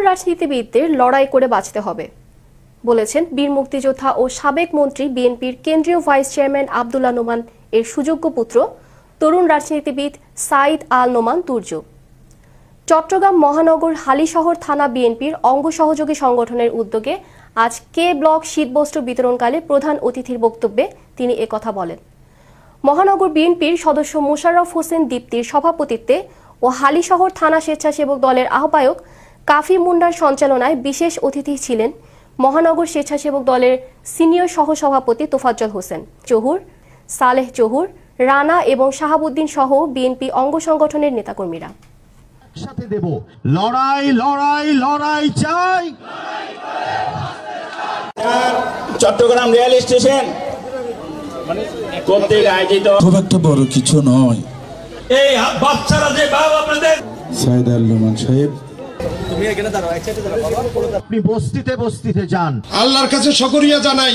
রাজনীতিবিদদের লড়াই করে বাঁচতে হবে বলেছেন বীর মুক্তিযোদ্ধা ও সাবেক মন্ত্রী বিএনপির কেন্দ্রীয় ভাইস চেয়ারম্যান আব্দুল্লাহ নোমান এর সুযোগ্য পুত্র তরুণ রাজনীতিবিদ সাইদ আল নোমান তুর্য। চট্টগ্রাম মহানগর হালিশহর থানা বিএনপির অঙ্গ সহযোগী সংগঠনের উদ্যোগে আজ কে ব্লক শীতবস্ত্র বিতরণকালে প্রধান অতিথির বক্তব্যে তিনি একথা বলেন। মহানগর বিএনপির সদস্য মোশাররফ হোসেন দীপ্তির সভাপতিত্বে ও হালিশহর থানা স্বেচ্ছাসেবক দলের আহ্বায়ক কাফি মুন্ডার সঞ্চালনায় বিশেষ অতিথি ছিলেন মহানগর স্বেচ্ছাসেবক দলের সিনিয়র সহসভাপতি তোফাজ্জল হোসেন জহুর, সালেহ জহুর, রানা এবং শাহাবুদ্দিন সহ বিএনপি অঙ্গ সংগঠনের নেতাকর্মীরা। সাথে দেব লড়াই লড়াই লড়াই চাই। চট্টগ্রাম রেল স্টেশন কর্তৃক আয়োজিত খুব একটা বড় কিছু নয়। এই বাচ্চারা যে বাবা আপনাদের সাইদ আল নোমান সাহেব, আপনি বস্তিতে বস্তিতে যান, আল্লাহর কাছে শুকরিয়া জানাই।